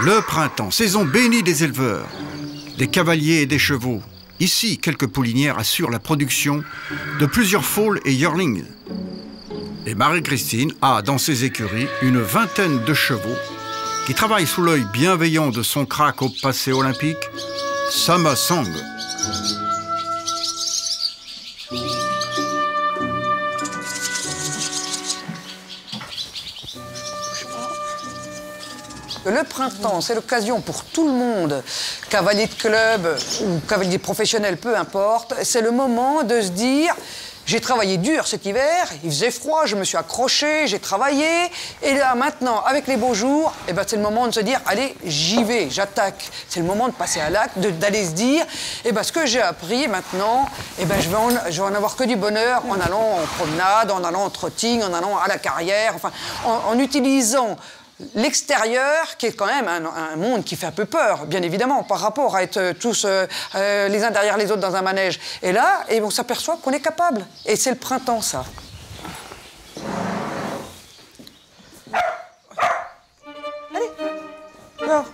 Le printemps, saison bénie des éleveurs, des cavaliers et des chevaux. Ici, quelques poulinières assurent la production de plusieurs foals et yearlings. Et Marie-Christine a dans ses écuries une vingtaine de chevaux qui travaillent sous l'œil bienveillant de son crack au passé olympique, Sama Sang. Le printemps, c'est l'occasion pour tout le monde, cavalier de club ou cavalier professionnel, peu importe, c'est le moment de se dire j'ai travaillé dur cet hiver, il faisait froid, je me suis accroché, j'ai travaillé, et là maintenant, avec les beaux jours, eh ben, c'est le moment de se dire allez, j'y vais, j'attaque. C'est le moment de passer à l'acte, d'aller se dire eh ben, ce que j'ai appris maintenant, eh ben, je vais en avoir que du bonheur en allant en promenade, en allant en trotting, en allant à la carrière, enfin, en utilisant l'extérieur, qui est quand même un monde qui fait un peu peur, bien évidemment, par rapport à être tous les uns derrière les autres dans un manège. Et là, on s'aperçoit qu'on est capable. Et c'est le printemps, ça. Allez, dehors.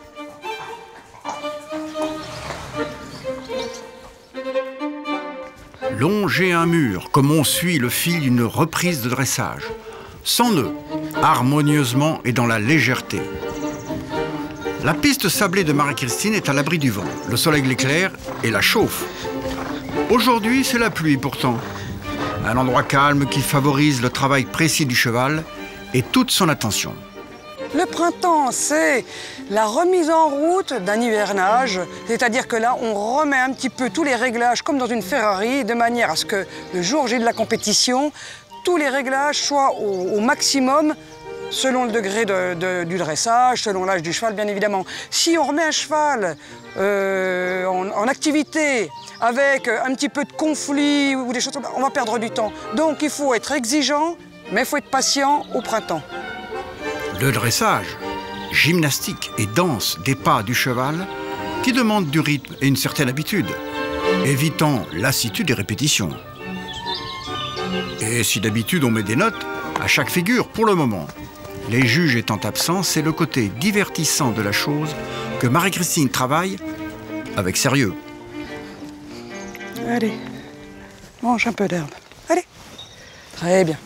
Longer un mur, comme on suit le fil d'une reprise de dressage. Sans nœud, harmonieusement et dans la légèreté. La piste sablée de Marie-Christine est à l'abri du vent. Le soleil l'éclaire et la chauffe. Aujourd'hui, c'est la pluie pourtant. Un endroit calme qui favorise le travail précis du cheval et toute son attention. Le printemps, c'est la remise en route d'un hivernage. C'est-à-dire que là, on remet un petit peu tous les réglages comme dans une Ferrari, de manière à ce que le jour J de la compétition, tous les réglages soient au maximum selon le degré du dressage, selon l'âge du cheval, bien évidemment. Si on remet un cheval en activité avec un petit peu de conflit ou des choses comme ça, on va perdre du temps. Donc il faut être exigeant, mais il faut être patient au printemps. Le dressage, gymnastique et danse des pas du cheval qui demandent du rythme et une certaine habitude, évitant lassitude et répétition. Et si d'habitude on met des notes, à chaque figure pour le moment. Les juges étant absents, c'est le côté divertissant de la chose que Marie-Christine travaille avec sérieux. Allez, mange un peu d'herbe. Allez. Très bien.